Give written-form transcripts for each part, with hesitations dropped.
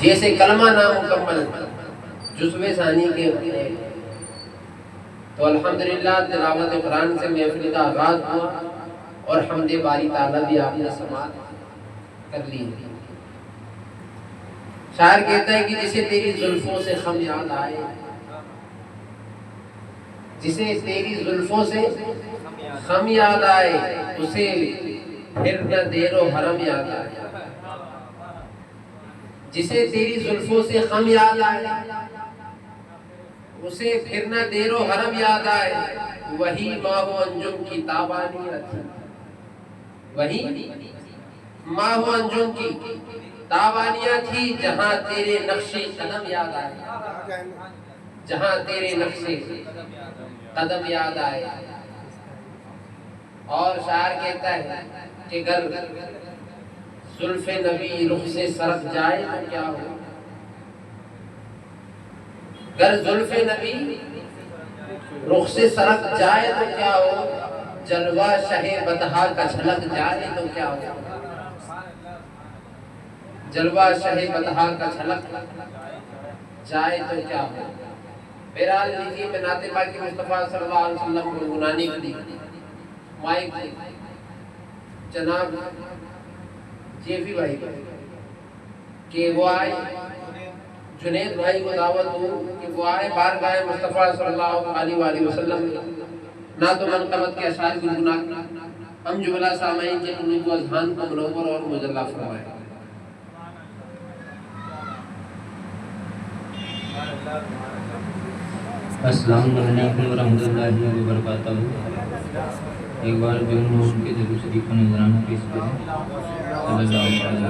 جیسے کلمہ نامکمل جزو ثانی کے تو الحمدللہ تلاوت قرآن سے محفل کا آغاز ہوا اور حمد باری تعالیٰ بھی آپ نے سماعت کر لی. شاعر کہتا ہے کہ جسے تیری زلفوں سے خم یاد آئے، جسے تیری زلفوں سے خم یاد آئے، اسے پھر نہ دیر و حرم یاد آئے. جسے تیری زلفوں سے خم یاد آئے، اسے پھر نہ دیر و حرم یاد آئے. وہی ماہ و انجم کی تابانیت، وہی ماہ و انجم کی تابانیت تھی جہاں تیرے نقش قدم یاد آئے، جہاں تیرے نقش قدم یاد آئے. اور شاعر کہتا ہے کہ گر زلف نبی رخ سے سرک جائے تو کیا ہو، گر زلف نبی رخ سے سرک جائے تو کیا ہو، جلوہ شہ بطحا کا جھلک جائے تو کیا ہو، جلوہ شہ بطحا کا جھلک جائے تو کیا ہو. بہرحال لیجیے میں نعت پاک مصطفیٰ صلی اللہ علیہ وسلم کو گنگنانے کے لیے مائک جناب جیفی بھائی کہ وہ آئے، جنید بھائی کو دعوت ہو کہ وہ آئے بارگاہ مصطفیٰ صلی اللہ علیہ وآلہ وسلم نعت و منقبت کے اشعار گنگنا ہم جملہ سامعین کے ان کو اذہان کو منور اور مجلہ فرمائے. السلام علیکم ورحمۃ اللہ وبرکاتہ. ایک بار جو ان کے دل شریف کو نظرانہ پیش کریں. صلی اللہ علیہ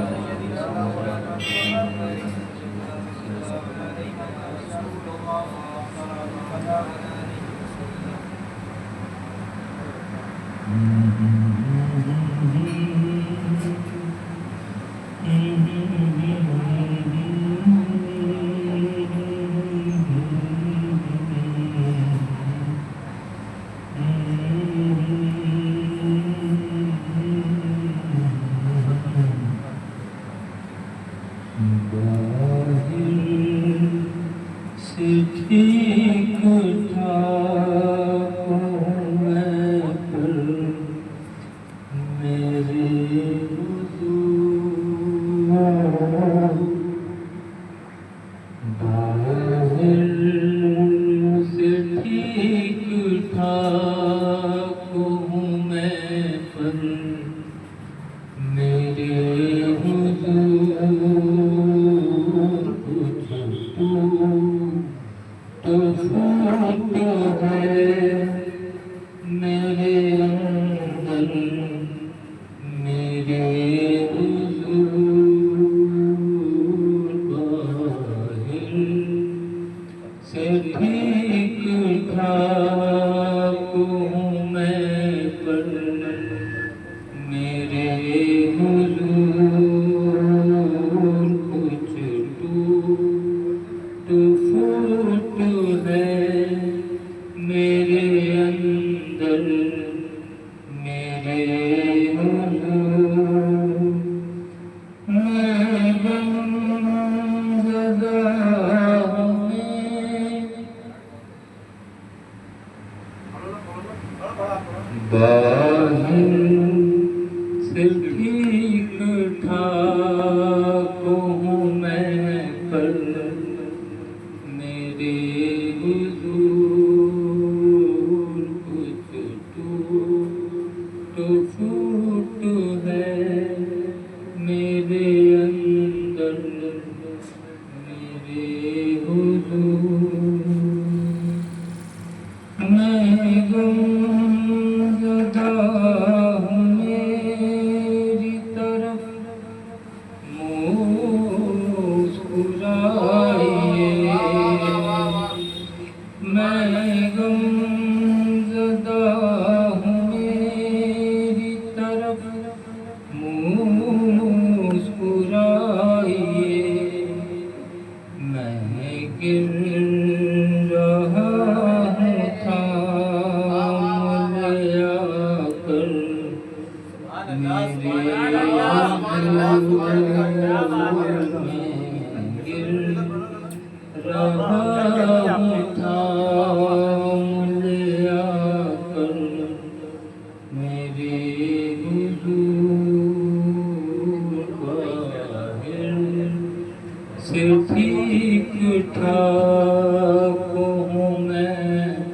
سے ٹھیک ٹھاک ہوں میں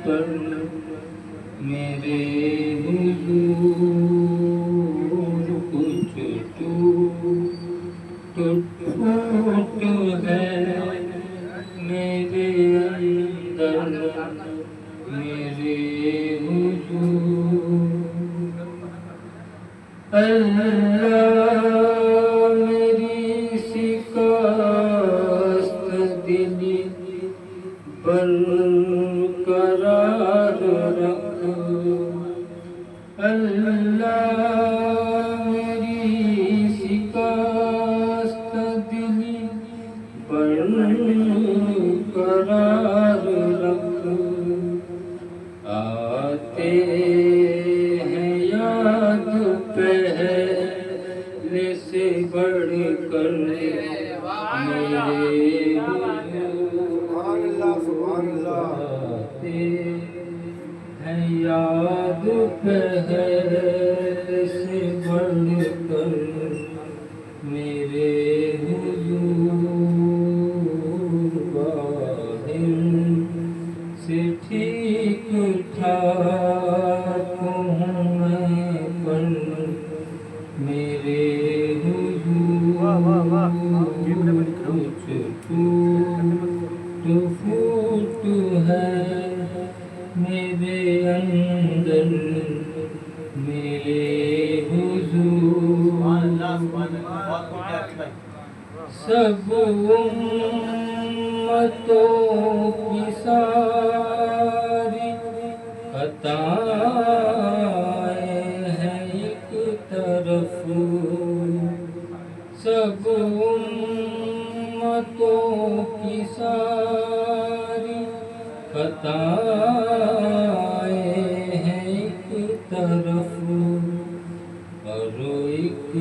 پر میرے حضور کچھ ٹوٹ پھوٹ ہے میرے اندر میرے حضور اللہ میری شکست دلی برقرار رکھ اللہ میری شکست دلی برقرار رکھ آتے ہیں یاد پہلے سے بڑھ کر میرے آتے ہیں یاد پہلے سے بڑھ کر میرے حضور باہر سے ٹھیک ٹھاک ہوں میں پر میرے حضور کچھ ٹوٹ پھوٹ ہے میرے اندر میرے حضور سب امتوں کی ساری خطائیں ہیں ایک طرف سب امتوں کی ساری خطائیں ہیں ایک طرف اور ایک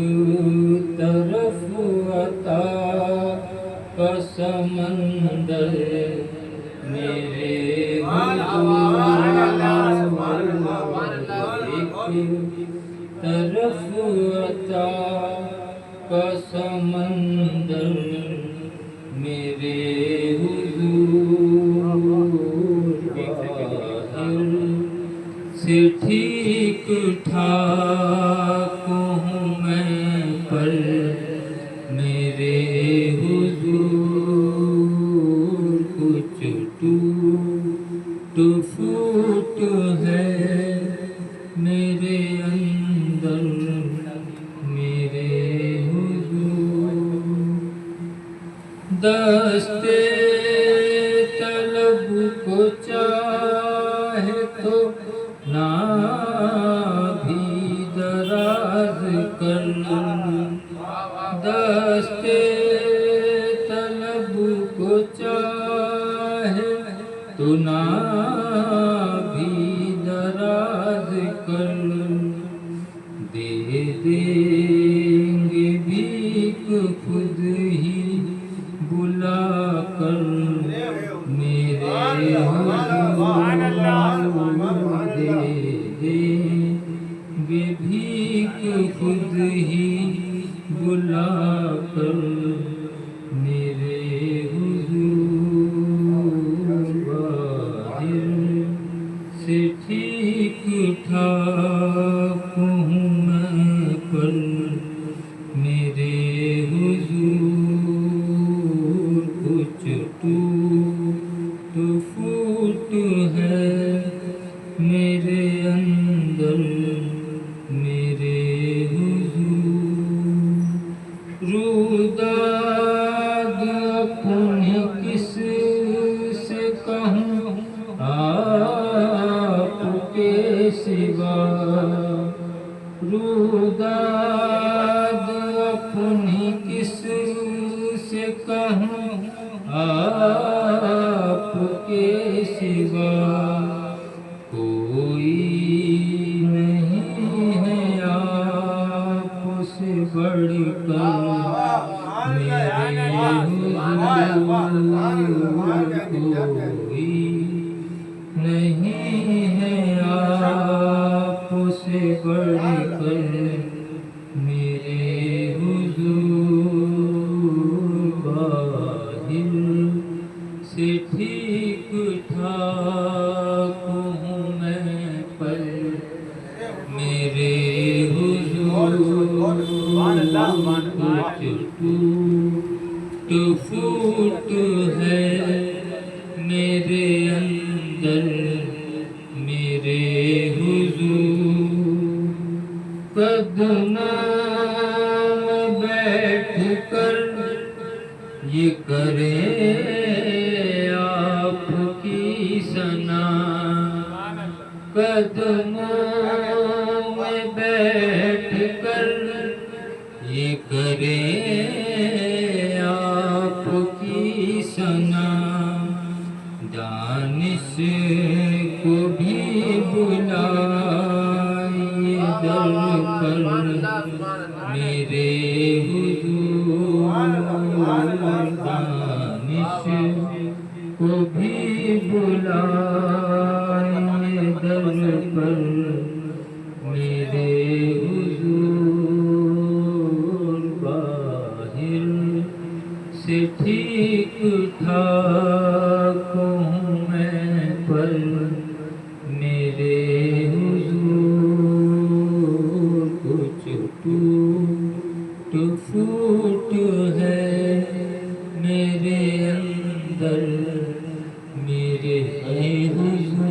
طرف عطا کا سمندر میرے حضور ایک طرف عطا کا سمندر میرے حضور باہر سے ٹھیک ٹھاک ہوں میں پر میرے حضور کچھ ٹوٹ پھوٹ ہے میرے اندر میرے حضور دستے طلب کو چاہے تو نہ بھی دراز کر دستے طلب کو چاہے تو نہ بھی دراز کر دے دیں گے بھیک خود ہی بلا کر میرے حضور دے دیں گے بھیک خود ہی بلا کر میرے حضور باہر سے ٹھیک ٹھاک ہوں میں پر میرے حضور کچھ ٹوٹ پھوٹ ہے میرے اندر میرے حضور روداد اپنی کس سے کہوں آپ کے سوا روداد اپنی کس سے کہوں آپ کے سوا کوئی نہیں ہے آپ سے بڑھ کر میرے حضور کوئی نہیں ہے آپ سے بڑھ کر میرے حضور فوٹ ہے میرے اندر میرے حضور، قدموں میں بیٹھ کر یہ کرے آپ کی ثنا، قدموں میں بیٹھ کر یہ کرے آپ کی ثنا، دانش کو بھی بلائیے در پر میرے حضور، دانش کو بھی بلائیے در پر میرے حضور، باہر سے ٹھیک ٹھاک ہوں میں پر میرے حضور، کچھ ٹوٹ پھوٹ ہے میرے اندر میرے حضور۔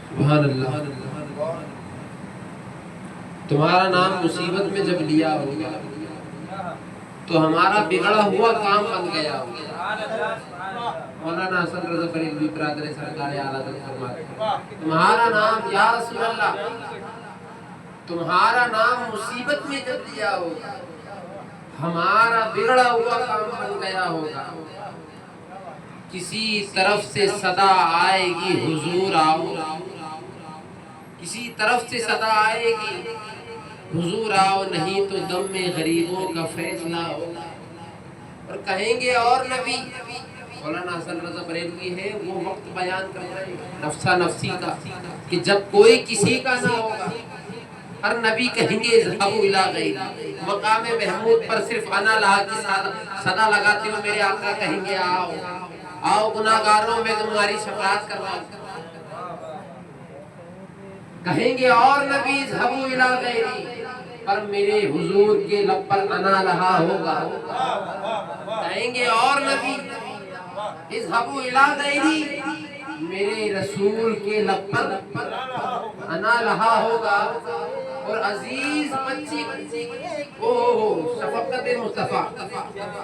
سبحان اللہ۔ تمہارا نام مصیبت میں جب لیا ہوگا تو ہمارا بگڑا ہوا کام بن گیا ہوگا۔ مولانا حسن رضا بریلوی برادر سرکار اعلیٰ حضرت فرماتے ہیں تمہارا نام یا رسول اللہ، تمہارا نام مصیبت میں جب لیا ہوگا ہمارا بگڑا ہوا کام بن گیا ہوگا۔ کسی طرف سے صدا آئے گی حضور آؤ، کسی طرف سے صدا آئے گی حضور آؤ، نہیں تو دم میں غریبوں کا فیصلہ ہوگا۔ اور کہیں گے اور نبی، مولانا حسن رضا بریلوی ہے وہ وقت بیان کر رہے ہیں نفسا نفسی کا، کہ جب کوئی کسی کا نہ ہوگا ہر نبی کہیں گے ذهبوا الی غیری، مقام محمود پر صرف انا لہا کی صدا لگاتے ہوئے میرے آقا کہیں گے آؤ آؤ گناہگاروں میں تمہاری شفاعت کرواؤں، کہیں گے اور نبی ذهبوا الی غیری، پر میرے حضور کے لب پر انا لہا ہوگا، کہیں گے اور نبی اذهبوا الی غیری، میرے رسول کے لب پر انا لہا ہوگا۔ اور عزیز بچی شفقت مصطفیٰ،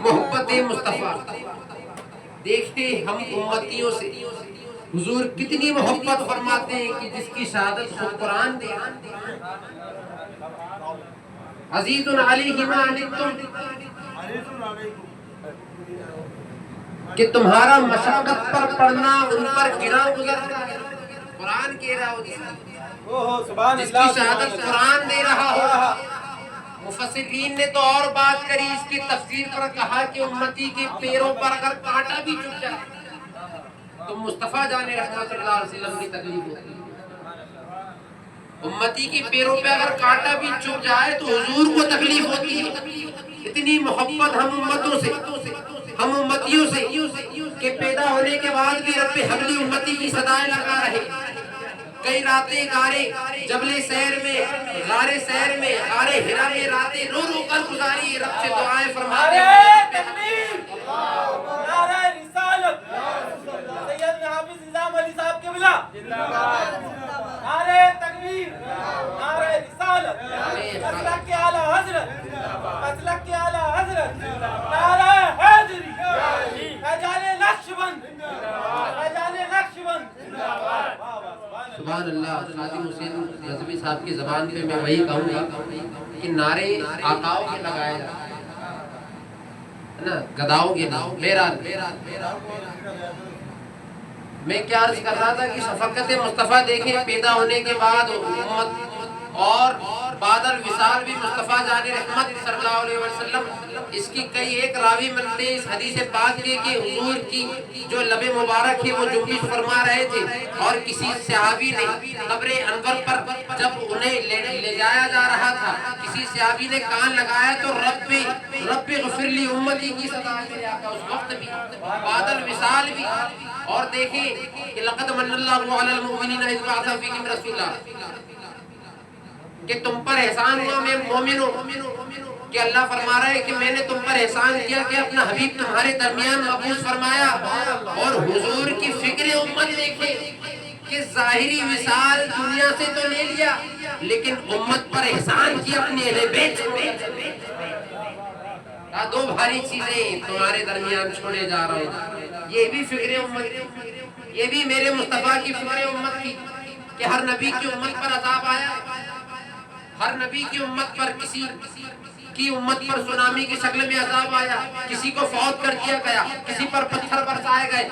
محبت مصطفیٰ، دیکھتے ہم امتیوں سے حضور کتنی محبت فرماتے ہیں کہ جس کی شہادت خود قرآن دے، عزیز علیہ ما عنتم، کہ تمہارا مشقت پر پڑھنا ان پر گرا گزرتا ہے، قرآن کہہ رہا ہو جس کی شہادت قرآن دے رہا ہو۔ مفسرین نے تو اور بات کری اس کی تفسیر پر، کہا کہ امتی کے پیروں پر اگر کانٹا بھی چبھ جائے تو مصطفیٰ جان رحمت اللہ علیہ وسلم کی تکلیف ہوتی ہے، امتی کے پیروں پہ اگر کانٹا بھی چبھ جائے تو حضور کو تکلیف ہوتی ہے۔ اتنی محبت ہم امتوں سے، ہم امتیوں سے، کہ پیدا ہونے کے بعد بھی رب حبلی امتی کی صدائیں لگا رہے، کئی راتیں غارے جبل سیر میں، غار سیر میں، غار ہرا میں راتیں رو رو کر گزاری، رب سے دعائیں فرماتے ہیں۔ نعرہ رسالت سید حافظ نظام علی صاحب کے بلا، نعرہ تکبیر، نعرہ رسالت، مسلک کے اعلیٰ حضرت، مسلک کے اعلیٰ حضرت، نعرہ حیدری، فیضان نقشبند، فیضان نقشبند۔ سبحان اللہ۔ خادم حسین رضوی صاحب کی زبان پہ میں وہی کہوں گا کہ نعرے آقاؤں کے لگائے جاتے ہیں نا، گداؤں کے نام۔ بہرحال میں کیا عرض کر رہا تھا کہ شفقت مصطفیٰ دیکھیں پیدا ہونے کے بعد امت، اور بعد الوصال بھی مصطفیٰ جان رحمت صلی اللہ علیہ وسلم، اس کی کئی ایک راوی ملتے ہیں اس حدیث پاک کے کہ حضور کی جو لب مبارک ہے وہ جنبش فرما رہے تھے، اور کسی صحابی نے قبر انور پر جب انہیں لے جایا جا رہا تھا کسی صحابی نے کان لگایا تو رب غفر لی امتی کی صدا میرے آقا اس وقت بھی، بعد الوصال بھی۔ اور دیکھیں کہ لقد من اللہ علی المؤمنین اذ بعث فیہم رسولا، کہ تم پر احسان ہوا میں مومن ہوں، کہ اللہ فرما رہا ہے کہ میں نے تم پر احسان کیا کہ اپنا حبیب تمہارے درمیان مبعوث فرمایا، اور حضور کی فکر امت دیکھے کہ ظاہری وصال دنیا سے تو لے لیا لیکن امت پر احسان کیا اپنے اہل بیت سے۔ دو بھاری چیزیں تمہارے درمیان چھوڑے جا رہے ہیں، یہ بھی فکر امت تھی، یہ بھی میرے مصطفیٰ کی فکر امت تھی کہ ہر نبی کی امت پر عذاب آیا، ہر نبی کی امت پر، کسی کی امت پر سونامی کی شکل میں عذاب آیا، کسی کو فوت کر دیا گیا، کسی پر پتھر برسائے گئے۔